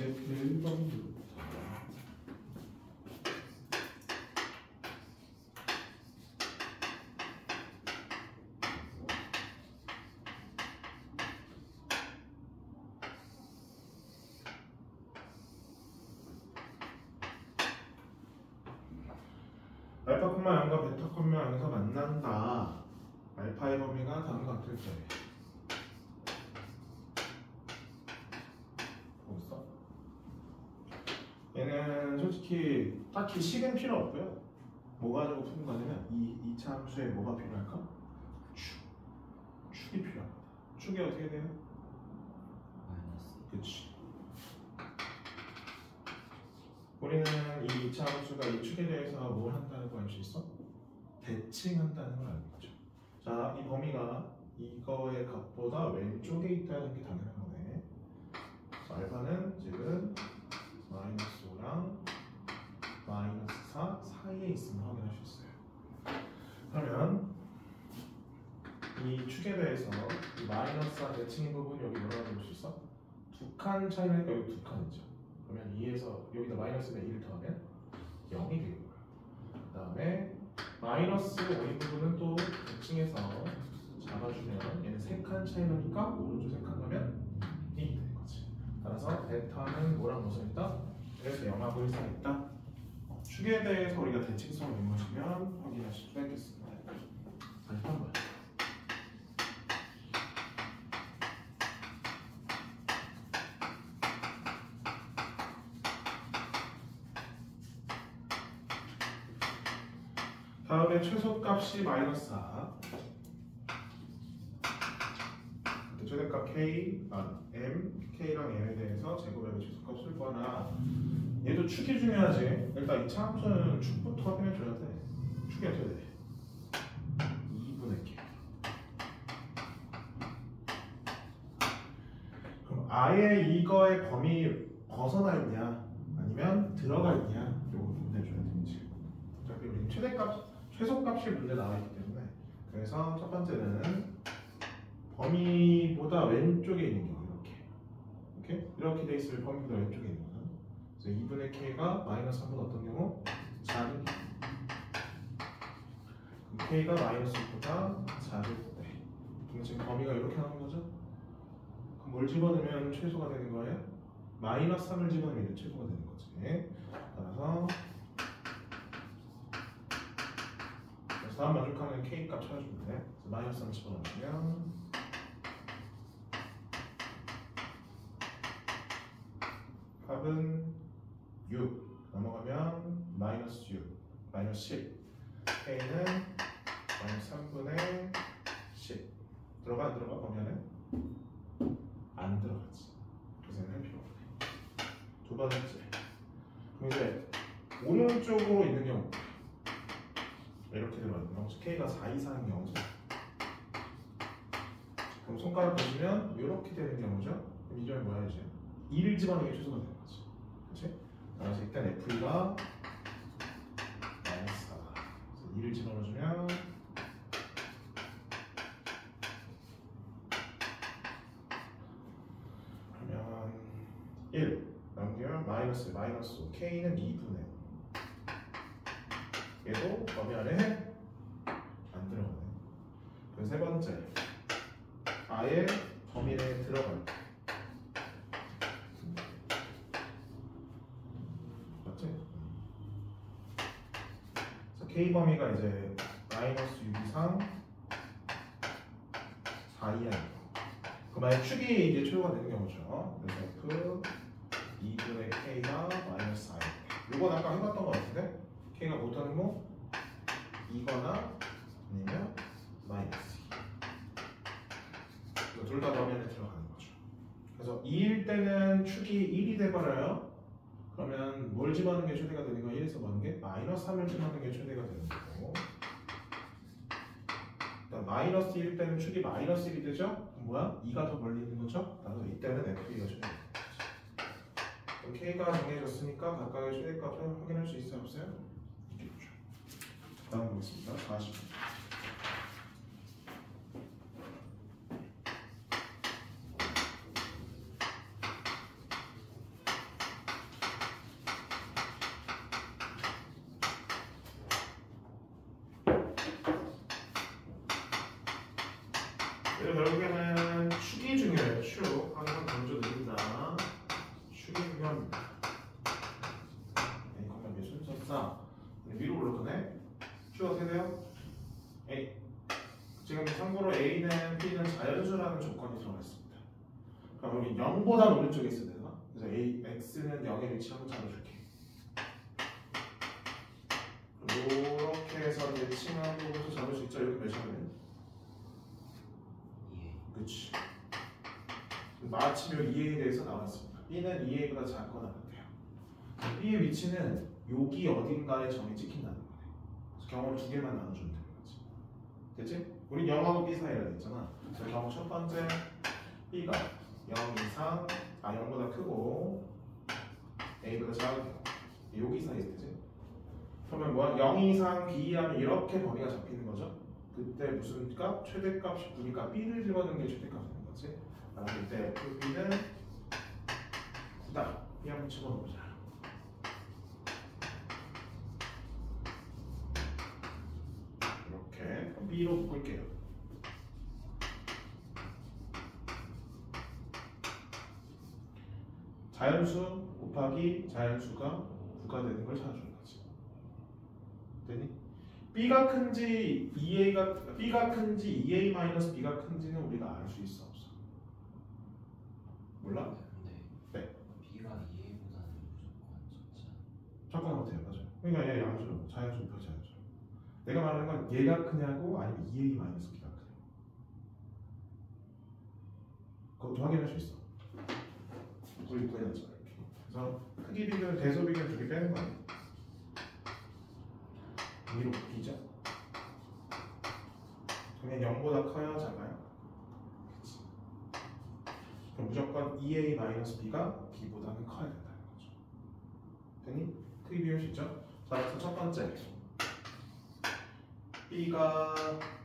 이제 1번부터 알파, 0과 베타, 0서 만난다. 알파의 범위가 다음과 같을 때. 보겠어? 얘는 솔직히 딱히 식은 필요 없고요. 뭐 가지고 푸는 거냐면 이 함수에 뭐가 필요할까? 축이 필요합니다. 축이 어떻게 돼요? 마이너스. 그치. 우리는 이 2차 함수가 이 축에 대해서 뭘 한다는 걸 알 수 있어? 대칭한다는 걸 알고 있죠. 자, 이 범위가 이거의 값보다 왼쪽에 있다는 게 당연한 거네. 그래서 알파는 지금 마이너스 5랑 마이너스 4 사이에 있음을 확인할 수 있어요. 그러면 이 축에 대해서 이 마이너스와 대칭인 부분 여기 뭐라고 볼 수 있어? 두 칸 차이 나니까 여기 두 칸 있죠. 그러면 2에서 여기다 마이너스에 1을 더하면 0이 되는 거야. 그 다음에 마이너스 5인 부분은 또 대칭해서 잡아주면 얘는 3칸 차이 나니까 오른쪽 3칸 가면 1이 되는 거지. 따라서 베타는 뭐랑 무슨 있다? 그래서 영합을 사있다. 축에 대해서 우리가 대칭성을 입으시면 확인하실 수가 있겠습니다. 다시 한번. 다음에 최소값이 마이너스 4. 최대값 K, M, K랑 M에 대해서 제곱의 최소값 쓸 거나 얘도 축이 중요하지. 일단 2차 함수는 축부터 확인해줘야 돼. 축이 어떻게 돼? 2분의 K. 그럼 아예 이거의 범위 벗어나 있냐 아니면 들어가 있냐 이거 구분해줘야 되지. 어차피 우리는 최소값이 문제 나와있기 때문에 그래서 첫 번째는 범위보다 왼쪽에 있는 경우 이렇게 돼 있으면 범위보다 왼쪽에 있는 거야. 그래서 2분의 K가 마이너스 3보다 어떤 경우? 작은 경우. 그럼 K가 마이너스 6보다 작을 때. 그럼 지금 범위가 이렇게 나오는 거죠? 그럼 뭘 집어넣으면 최소가 되는 거예요? 마이너스 3을 집어넣으면 최소가 되는 거지. 따라서 다음 만족하는 K 값 찾아주면 돼. 그래서 마이너스 3 집어넣으면 값은 6 넘어가면 마이너스 6 마이너스 10 K는 마이너스 3분의 10 들어가 안 들어가 범위 안에? 안 들어가지. 그래서 얘는 할 필요 없네. 두 번째 그럼 이제 오른쪽으로 있는 경우 이렇게 들어가는 경우 K가 4 이상인 경우죠. 그럼 손가락 보시면 이렇게 되는 경우죠. 그럼 이 점이 뭐야 이제? 2를 집어넣는 게 최소가 되는 거지. 그렇지? 그래서 일단 F가 마이너스 4. 그래서 2를 집어넣어주면 그러면 1 남기면 마이너스 5 K는 2분의 얘도 범위 안에 안 들어가네. 그래서 세 번째 아예 범위 내에 들어갈 때 K 범위가 이제 마이너스 6 이상 4 이하인 경우. 그 만약 축이 이제 최소가 되는 경우죠. 그래서 F 2분의 K가 마이너스 4일 때. 이건 아까 해봤던 것 같은데 K가 못하는 거 이거나 아니면 마이너스 2. 둘 다 범위 안에 들어가는 거죠. 그래서 2일 때는 축이 1이 돼버려요. 그러면 뭘 집어넣는 게 최대가 되는 거야? 1에서 뭐하는 게? 마이너스 3을 집어넣는 게 최대가 되는 거고 일단 마이너스 1일 때는 축이 마이너스 1이 되죠? 그럼 뭐야? 2가 더 멀리 있는 거죠? 따라서 이때는 F2가 최대가 되는 거죠. 그럼 K가 정해졌으니까 각각의 최대값을 확인할 수 있어요? 없어요? 있겠죠. 다음 보겠습니다. 40. 그리고 결국에는 축이 중요해요. 축 항상 강조드립니다. 축이 중요합니다. A, B 순서상 위로 올라가네. 축 어떻게 돼요? A. 지금 참고로 A는 B는 자연수라는 조건이 들어가 있습니다. 그럼 여기 0보다 오른쪽에 있어야 되나? 그래서 A, X는 0에 위치하고 잡아줄게. 이렇게 해서 대칭한 부분도 잡을 수 있죠. 여기 몇 시간이에요? 그치. 마침 요 2A에 대해서 나왔습니다. B는 2A보다 작거나 같아요. B의 위치는 여기 어딘가에 점이 찍힌다는 거네. 그래서 경우를 두 개만 나눠주면 되는 거지. 됐지? 우리 0하고 B 사이라 했잖아. 그래서 경우 첫 번째 B가 0 이상, 0보다 크고 A보다 작아요. 여기 사이에 되지? 그러면 뭐야? 0 이상 B하면 이렇게 범위가 잡히는 거죠. 그때 무슨 값? 최대값이 9니까 B를 집어넣는 게 최대값이 되는 거지. 그럼 이때 B는 9다. B 한번 집어넣어보자. 이렇게 그럼 B로 묶을게요. 자연수 곱하기 자연수가 9가 되는 걸 찾아주는 거지. 되니? B가 큰지 B가 큰지 2A 마이너스 B가 큰지는 우리가 알 수 있어 없어? 몰라? 근데 네. B가 2A보다는 무조건 적지 적건 같아요, 맞아요. 그러니까 얘 양수, 자연수 곱하기 자연수. 내가 말하는 건 얘가 크냐고 아니면 2A 마이너스 B가 크냐고. 그것도 확인할 수 있어. 우리 구해놨잖아 이렇게. 그래서 크기 비교는 대소 비교는 두 개 빼는 거 아니야? 위로 바뀌죠? 그러면 0보다 커요? 작아요? 그치. 그럼 무조건 2A-B가 B보다는 커야 된다는 거죠. 되니? 크기 비교할 수 있죠? 자, 그래서 첫 번째 B가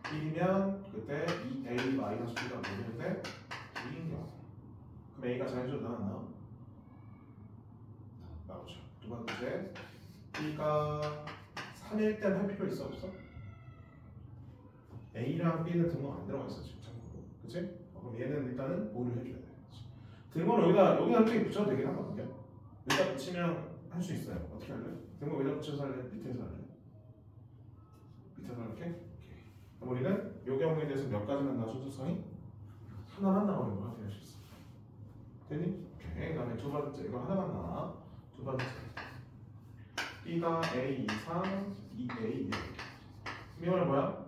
1이면 그때 2A-B가 뭐였는데 2인 경우 그럼 A가 자연수로 나왔나? 나오죠. 두 번째 B가 3일 땐 할 필요 있어 없어? A랑 B는 등호 안 들어가 있어 지금 참고로, 그치? 그럼 얘는 일단은 뭐를 해줘야 돼. 등호를 여기다 솔직히 붙여도 되긴 하거든요. 여기다 붙이면 할 수 있어요. 어떻게 할래? 등호 여기다 붙여서 할래? 밑에서 할래? 밑에서 할게? 오케이. 그럼 우리는 이 경우에 대해서 몇 가지만 나와 순서성이? 하나만 나오는 거 확인할 수 있어. 되니? 오케이. 그 다음에 두 번째 이거 하나만 나와. 두 번째 B가 A 이상 2A 이렇게. 이거는 뭐야?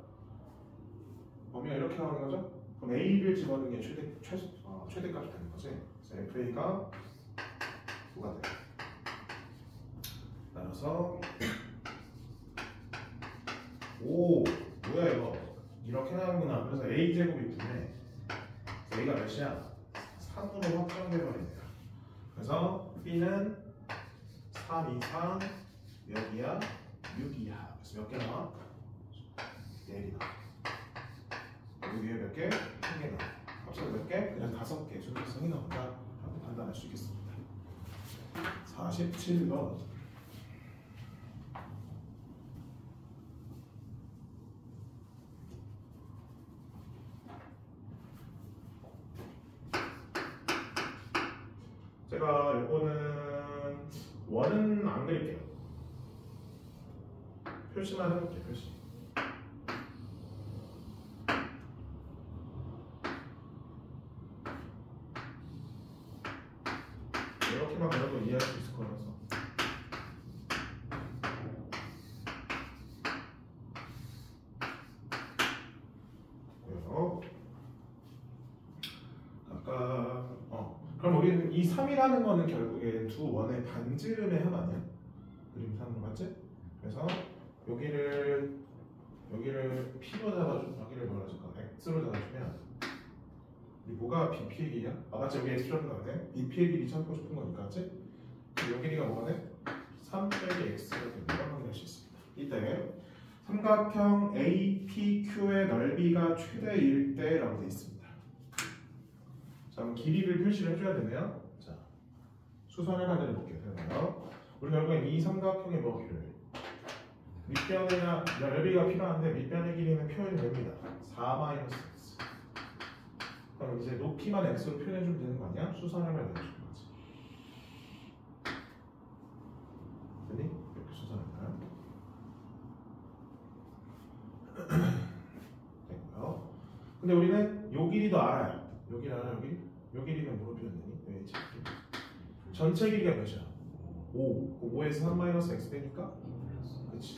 범위가 이렇게 나오는 거죠? 그럼 A를 집어넣는 게 최대값이 되는 거지. 그래서 FA가 9가 돼. 따라서 오 뭐야 이거 이렇게 나오는구나. 그래서 A 제곱이 9네. A가 몇이야? 3으로 확정돼버리네요. 그래서 B는 3 이상 몇이야? 6 이하. 그래서 몇 개 나와? 4개 나와. 여기 위에 몇 개? 1개 나와. 합쳐서 몇 개? 그냥 5개 순서성이 나온다 라고 판단할 수 있겠습니다. 47번 제가 이거는 원은 안 그릴게요. 표시만 해볼게요. 표시. 이렇게만 그려도 이해할 수 있을 거라서. 그래서 아까 그럼 우리는 이 3이라는 거는 결국에 두 원의 반지름의 합 아니야? 그림 사는 거 맞지? 그래서 여기를 P로 잡아주면 여기를 뭐라 해줄까? X로 잡아주면 이 뭐가 B P의 길이야? 맞지? 여기 X로 나오네? B P의 길이 찾고 싶은 거니까 맞지? 여기 길이가 뭐가 돼? 3 빼기 X가 됩니다. 확인할 수 있습니다. 이때 삼각형 APQ의 넓이가 최대일 때라고 되어 있습니다. 자, 그럼 길이를 표시를 해줘야 되네요. 자, 수선을 하나 볼게요. 우리 결국엔 이 삼각형의 길이를 밑변이나 넓이가 필요한데 밑변의 길이는 표현이 됩니다. 4 마이너스 x 그럼 이제 높이만 x로 표현해주면 되는 거 아니야? 수선형을 내주는 거지. 됐니? 이렇게 수선할까요? 됐고요. 근데 우리는 요 길이도 알아요. 요 길이 알아? 요 길이? 요 길이는 뭐로 표현되니? 왜 전체 길이가 몇이야? 5. 5에서 3 마이너스 x 되니까? 그렇지.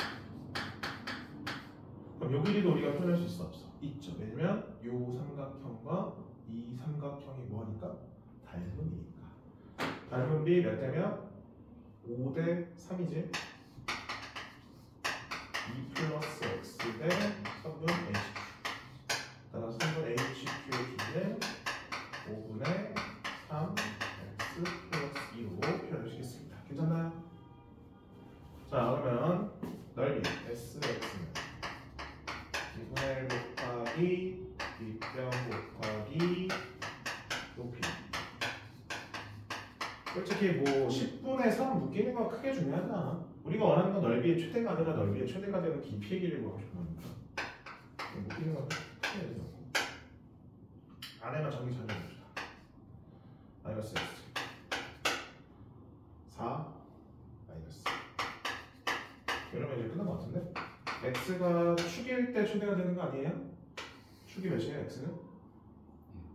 그럼 요 길이도 우리가 표현할 수 있어? 없어? 있죠. 왜냐면 요 삼각형과 이 삼각형이 뭐하니까? 닮음이니까. 닮음비 몇 대면? 5대 3이지. 2 플러스 x 대 3분 hq. 따라서 3분 hq의 길이는 5분의 3 x 플러스 2로 표현해주겠습니다. 괜찮나요? 자, 그러면 넓이 sx는 2분의 1 곱하기 빗변 곱하기 높이. 솔직히 뭐 10분의 3 묶이는 건 크게 중요하지 않아. 우리가 원하는 건 넓이의 최대가 아니라 넓이의 최대가 되는 깊이의 길이를 구하고 싶은 거니까 묶이는 건 크게 되지 않고 안에만 정리 잘 해봅시다. 마이너스 x 4 마이너스. 이러면 이제 끝난 것 같은데? x가 축일 때 최대가 되는 거 아니에요? 축이 몇이에요? x는?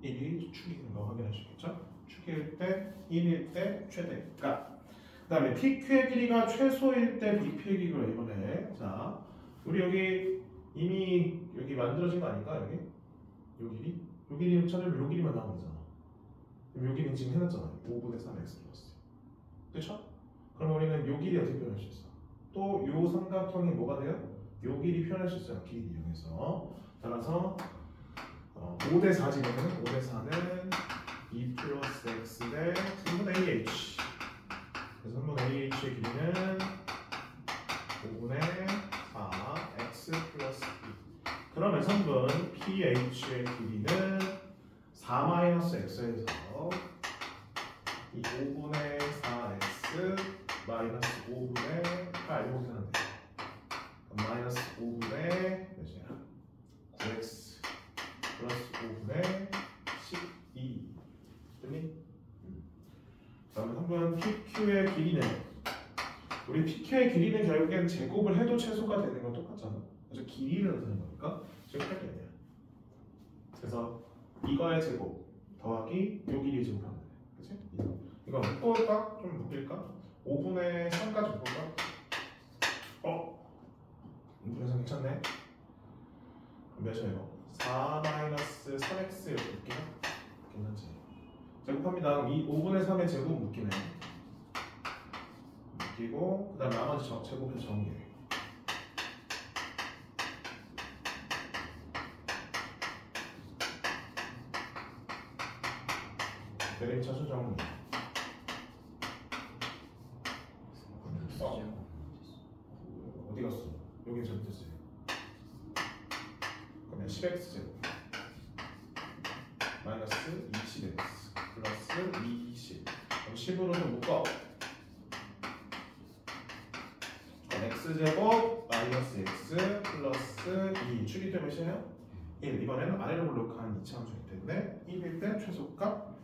1이 축인 거 확인하시겠죠? 축일 때 1일 때 최대가. 그 다음에 PQ의 길이가 최소일 때 BP의 길이가 이번에. 자, 우리 여기 이미 여기 만들어진 거 아닌가? 여기? 요 길이? 요 길이 찾으면 요 길이만 나오면 되잖아. 그럼 요 길이는 지금 해놨잖아. 5분의 3x 플러스. 그쵸? 그럼 우리는 요 길이 어떻게 표현할 수 있어? 또 요 삼각형이 뭐가 돼요? 요 길이 표현할 수 있어요. 길이 이용해서. 따라서 5대 4지 그러면 5대 4는 2 플러스 x 대 3분의 AH. 그래서 3분의 AH의 길이는 5분의 4 x 플러스 2. 그러면 3분 PH의 길이는 4 마이너스 x에서 이 5분의 4x 마이너스 5분의 8 이렇게 하면 돼요. 마이너스 5분의 몇이야? 9x 플러스 5분의 12. 됐니? 다음에 한번 PQ의 길이는 우리 PQ의 길이는 결국엔 제곱을 해도 최소가 되는 건 똑같잖아. 그래서 길이를 나타내는 거니까 제곱할 게 아니야. 그래서 이거의 제곱 더하기 요 길이의 제곱하면 돼. 그치? 이거 묶을까? 좀 묶일까? 5분의 3까지 묶을까? 5분의 3 괜찮네. 몇이야 이거? 4 마이너스 3x 이렇게 묶이나? 괜찮지? 제곱합니다. 그럼 이 5분의 3의 제곱 묶이네. 묶이고 그 다음 나머지 제곱해서 정리. 내림차수 정리. 어디 갔어? 여기 잘못했어요. 그러면 10x 제곱 마이너스 20x 플러스 20. 그럼 10으로 좀 묶어. 그럼 x 제곱 마이너스 x 플러스 2 축이 될 몇이에요? 1. 이번에는 아래로 블록한 이차함수이기 때문에 1일 때 최소값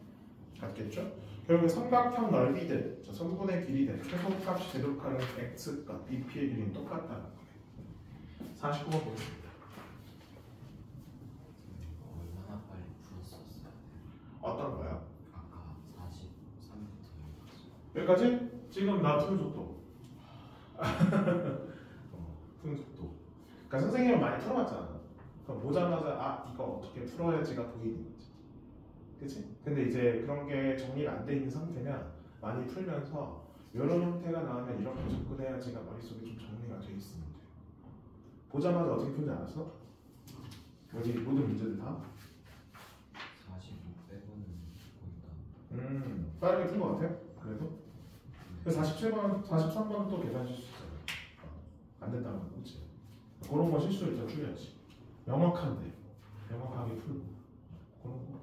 같겠죠? 결국에 삼각형 넓이들, 저 성분의 길이들, 최소값이 되도록하는 x값, bp의 길이는 똑같다는 거예요. 49번 보겠습니다. 얼마나 빨리 풀었었어야 돼? 어떤 거야? 아까 43부터 여기까지? 지금 나 푸는 속도. 푸는 속도. 그러니까 선생님은 많이 풀어봤잖아. 그럼 보자마자 아 이거 어떻게 풀어야지가 보이는 거지. 그치? 근데 이제 그런 게 정리가 안 돼 있는 상태면 많이 풀면서 이런 형태가 나오면 이렇게 접근해야지가 머릿속에 좀 정리가 돼 있으면 돼. 보자마자 어떻게 푸는지 알았어? 여기 모든 문제들 다? 45 빼고는 거의 다. 빠르게 푼 것 같아? 그래도? 47번, 43번 또 계산 실수 있잖아. 안 된다는 거, 그치? 그런 거 실수를 더 줄여야지. 명확한데, 명확하게 풀고. 그런 거.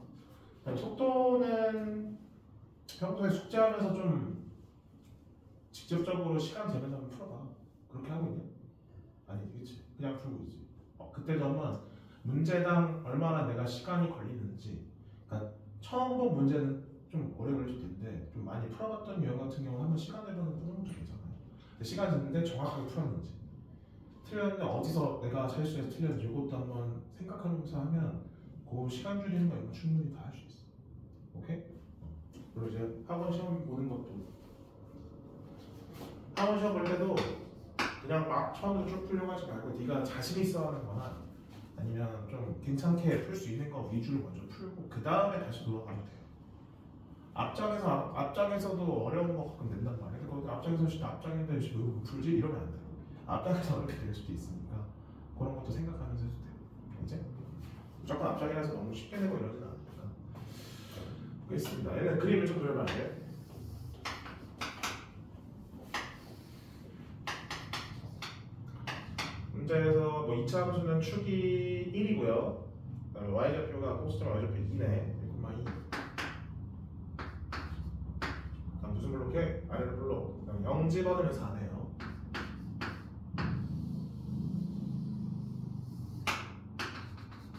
속도는 평소에 숙제하면서 좀 직접적으로 시간 재면서 한번 풀어봐. 그렇게 하고 있냐? 아니, 그치? 그냥 풀고 있지. 그때도 한번 문제당 얼마나 내가 시간이 걸리는지 그러니까 처음 본 문제는 좀 오래 걸릴 수도 있는데 좀 많이 풀어봤던 유형 같은 경우는 한번 시간 내면 푸는 것도 괜찮아요. 근데 시간 됐는데 정확하게 풀었는지 틀렸는데 어디서 내가 실수해서 틀렸는지 이것도 한번 생각하면서 하면 그 시간 줄이는 거 이거 충분히 다 할 수 있어. 오케이? 그리고 이제 학원 시험 보는 것도 학원 시험 볼 때도 그냥 막 처음부터 쭉 풀려고 하지 말고 네가 자신 있어 하는 거나 아니면 좀 괜찮게 풀 수 있는 거 위주로 먼저 풀고 그 다음에 다시 돌아가면 돼요. 앞장에서도 어려운 거 가끔 낸단 말이야. 근데 거기 앞장에서 진짜 앞장인데 왜 못 풀지? 이러면 안 돼. 앞장에서 어렵게 될 수도 있으니까 그런 것도 생각하면서 해도 돼요. 이제 무조건 앞장이라서 너무 쉽게 내고 이러진 않으니까. 보겠습니다. 얘는 그림을 좀 그려봐야 돼. 문제에서 뭐 2차 함수는 축이 1이고요. 그다음에 y좌표가 콘스턴트 y좌표 2네. 1,2. 그다음 무슨 블록해? 아래로 블록. 그다음 0 집어넣으면 4네요.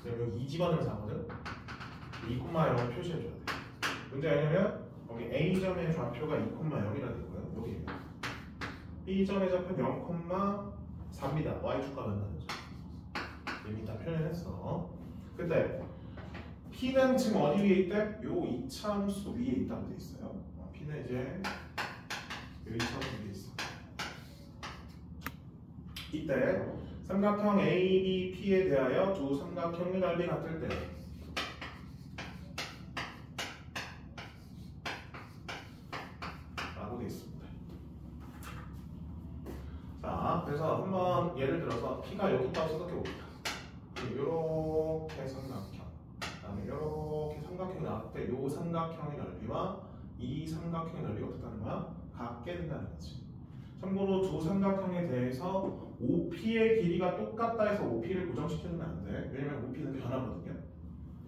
그럼 여기 2 집어넣으면 4거든. 2,0을 표시해줘야 돼. 문제 왜냐면 여기 A점의 좌표가 2,0이라 되고요. 여기 B점의 좌표 0,4입니다. Y축과 만나는 점. 이미 다 표현했어. 근데 P는 지금 어디 위에 있대? 요 2차 함수 위에 있다고 돼 있어요. P는 이제 요 2차 함수 위에 있어. 이때 삼각형 ABP에 대하여 두 삼각형의 넓이 같을 때 라고 돼 있습니다. 자, 그래서 한번 예를 들어서 P가 여기 있다고 생각해 봅니다. 이렇게 삼각형, 그다음에 이렇게 삼각형이 나왔을 때 이 삼각형의 넓이와 이 삼각형의 넓이가 어떻다는 거야? 같게 된다는 거지. 참고로 두 삼각형에 대해서 OP의 길이가 똑같다 해서 OP를 고정시키면 안 돼. 왜냐면 OP는 변하거든요.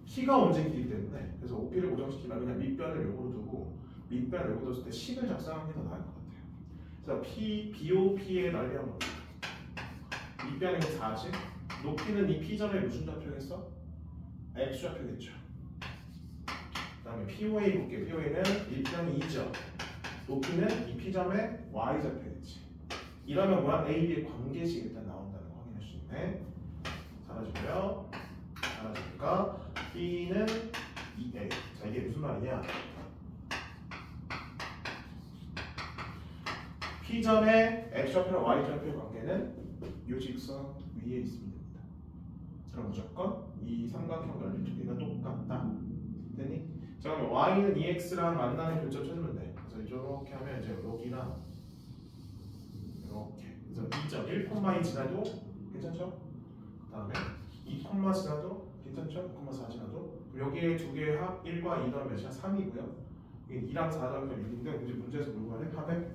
P가 움직이기 때문에. 그래서 OP를 고정시키면 그냥 밑변을 요거로 두고 밑변을 요거 뒀을 때 식을 작성하는 게 더 나을 것 같아요. 그래서 BOP의 넓이 한번 볼게요. 밑변이 40. 높이는 이 P점에 무슨 좌표겠어? X좌표겠죠. 그 다음에 POA 볼게요. POA는 1.2점. 높이는 이 P점의 Y좌표겠지. 이러면 뭐야? A, B의 관계식 일단 나온다는 거 확인할 수 있네. 사라지고요. 사라지니까 B는 2A. 자, 이게 무슨 말이냐? P점의 X좌표와 Y좌표의 관계는 이 직선 위에 있으면 됩니다. 그럼 무조건 이 삼각형 넓이 두 개가 똑같다. 됐니? 자, 그러면 Y는 2X랑 만나는 교점 찾으면 돼. 그래서 이렇게 하면 이제 여기랑 이렇게. 그래서 2.1, 지나도 괜찮죠? 그 다음에 2, 지나도 괜찮죠? 2,4 지나도. 여기에 두 개의 합 1과 2 더하면 몇이야? 3이고요. 2랑 4 더하면 6인데 이제 문제에서 뭐가 해? 합에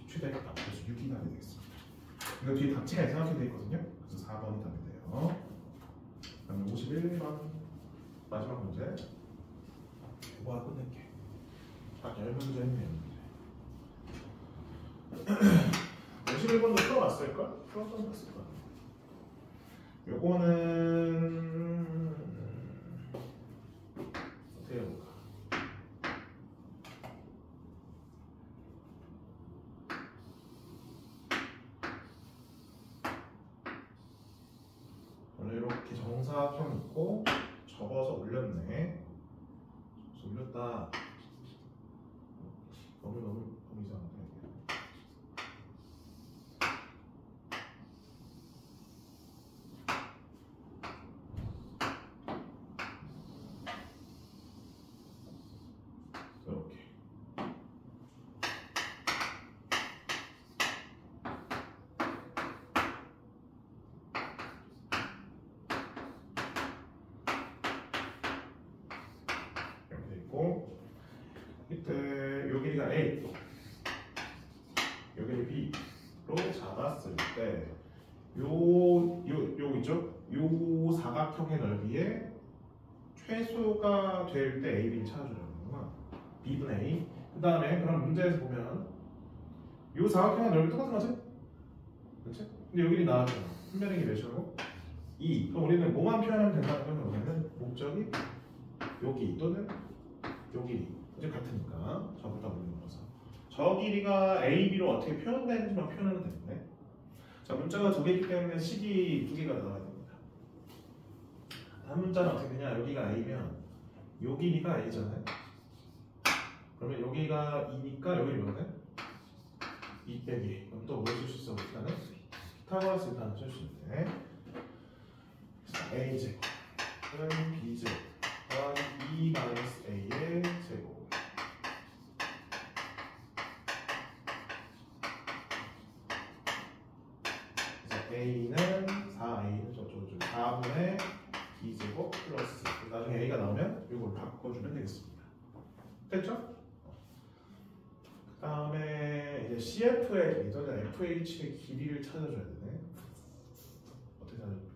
최대값. 그래서 6이 답이 되겠습니다. 이거 뒤에 답지가 이상하게 되어 있거든요. 그래서 4번이 답이 돼요. 그다음에 51번 마지막 문제. 이거 하고 끝낼게. 딱 10문제 했네요. 51번도 풀어봤을걸? 풀었을걸? 요거는 어떻게 해볼까? 원래 이렇게 정사각형 있고 접어서 올렸네. 올렸다. 너무 이상하네. 이렇게. 이렇게 있고 밑에 요 길이가 A, 요 길이 B로 잡았을 때 요 있죠? 요 사각형의 넓이에 최소가 될 때 A, B를 찾아주는 거구나. B분의 A. 그 다음에 그럼 문제에서 보면 요 사각형의 넓이 똑같은 거지? 그렇지? 근데 여기 나왔잖아. 분면의 게 몇이라고? 2. 그럼 우리는 뭐만 표현하면 된다는 건 뭐냐면 목적이 여기 또는 요 길이 이제 같으니까 전부 다 물려서 저 길이가 A, B로 어떻게 표현되는지만 표현하면 되는데 자 문자가 두 개이기 때문에 식이 두 개가 나와야 됩니다. 한 문자는 어떻게 되냐 여기가 A면 요 길이가 A잖아요. 그러면 여기가 2니까 여기 뭐가 돼? 2 빼기 그럼 또 뭘 쓸 수 있어? 일단은 피타고라스 일단 쓸 수 있네. A제곱 은 B제곱 더하기 2-A의 제곱 그래서 A는 4A는 저쪽으로 4분의 B제곱 플러스 나중에 A가 나오면 이걸 바꿔주면 되겠습니다. 됐죠? 그 다음에 이제 CF의 예전에 FH의 길이를 찾아줘야 되네. 어떻게 찾아줄까?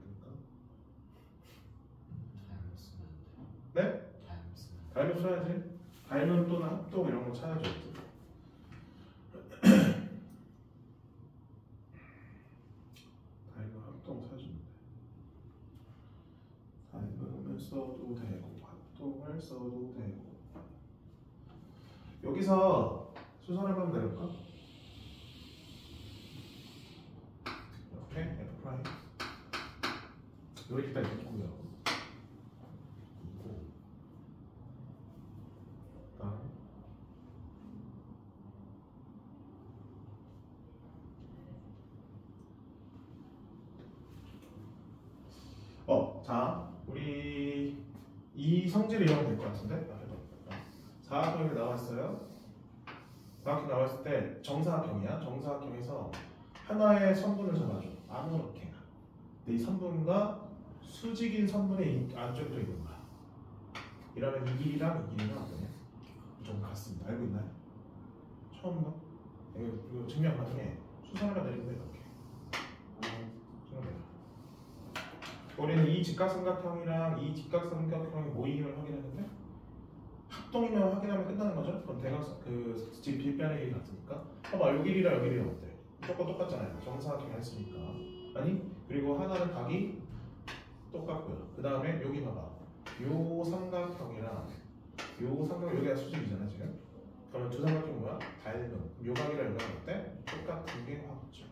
네? 닮음 써야지. 닮음 또는 합동 이런 거 찾아줘야지. 닮음 합동 찾아주면 돼. 닮음을 써도 되고 합동을 써도 되고. 여기서 수선을 하면 될까? 이렇게 F 프라임 여기 일단 있고요. 자, 우리 이 성질을 이용하면 될 것 같은데? 사각형이 나왔어요. 사각형 나왔을 때 정사각형이야. 정사각형에서 하나의 선분을 잡아줘. 아무렇게나. 근데 이 선분과 수직인 선분의 안쪽에 또 있는 거야. 이러면 이 길이랑 이 길이는 어떠냐? 좀 같습니다. 알고 있나요? 처음 봐? 이거 증명 나중에 수선을 내리면 이렇게. 우리는 이 직각삼각형이랑 이 직각삼각형의 모임을 확인했는데 합동이면 확인하면 끝나는 거죠? 그럼 대각 지금 빗변의 길이 같으니까 봐봐 여기 길이랑 여기 길이랑 어때? 무조건 똑같잖아요. 정사각형 했으니까 아니 그리고 하나는 각이 똑같고요. 그 다음에 여기 봐봐 요 삼각형이랑 요 삼각형 여기가 수직이잖아 지금. 그러면 두 삼각형 뭐야? 닮음. 요 각이랑 요 각이 어때? 똑같은 게 확정.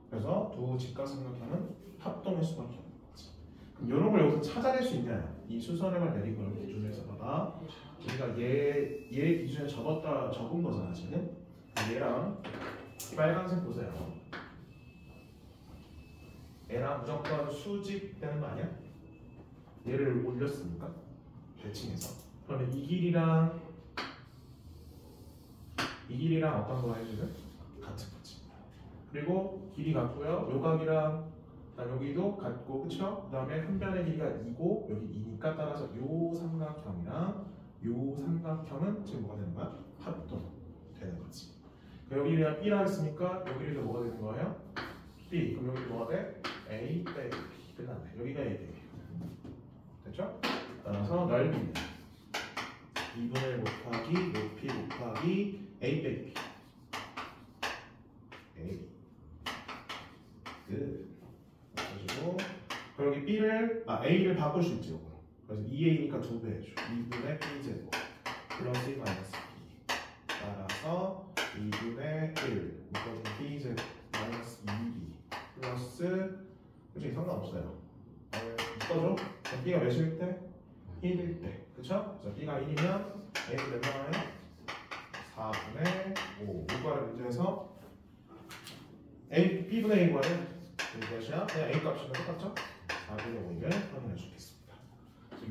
그래서 두 직각삼각형은 합동일 수밖에 없는 거지. 그럼 이런 걸 여기서 찾아낼 수 있냐? 이 수선행을 내린 걸 기준으로 해서 봐봐. 우리가 얘 기준에 적은 거잖아 지금. 얘랑 이 빨간색 보세요. 얘랑 무조건 수직 되는 거 아니야? 얘를 올렸으니까 대칭해서. 그러면 이 길이랑 어떤 거야 지금? 같은 거지. 그리고 길이 같고요. 요 각이랑 여기도 같고 그쵸? 그 다음에 한 변의 길이가 2고 여기 2니까 따라서 요 삼각형이랑 요 삼각형은 지금 뭐가 되는 거야? 합동 되는 거지. 여기 길이가 B라 했으니까 여기 길이가 뭐가 되는 거예요? B. 그럼 여기 뭐가 돼? A 빼기 B. 끝났네. 여기가 A 빼기 됐죠? 따라서 넓이는 2분의 곱하기 높이 곱하기 A 빼기 B. A 끝. 그래가지고 여기 B를 A를 바꿀 수 있지 요거. 그래서 2A니까 2배 해줘. 2분의 B제곱 플러스 2 마이너스 B 따라서 2분의 1 묶어준 B제곱 마이너스 2B 플러스 그치 상관없어요. 묶어줘. B가 몇일 때? 1일 때 그쵸? 그래서 B가 1이면 A는 몇 나와요? 4분의 5 이거를 문제에서 B분의 A 구하래. 이것이야 그냥 A 값이랑 똑같죠? 4분의 5를 확인할 수 있겠습니다.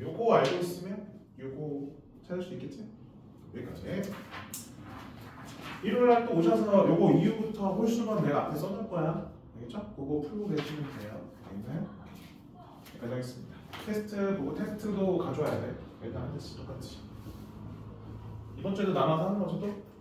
요거 알고 있으면 요거 찾을 수 있겠지? 여기까지. 일요일날 또 오셔서 요거 이후부터 홀수만 내가 앞에 써놓을 거야. 알겠죠? 그거 풀고 계시면 돼요. 알겠나요? 여기까지 하겠습니다. 테스트 보고 테스트도 가져와야 돼. 일단 하듯이 똑같이. 이번 주에도 남아서 하는 거죠 또?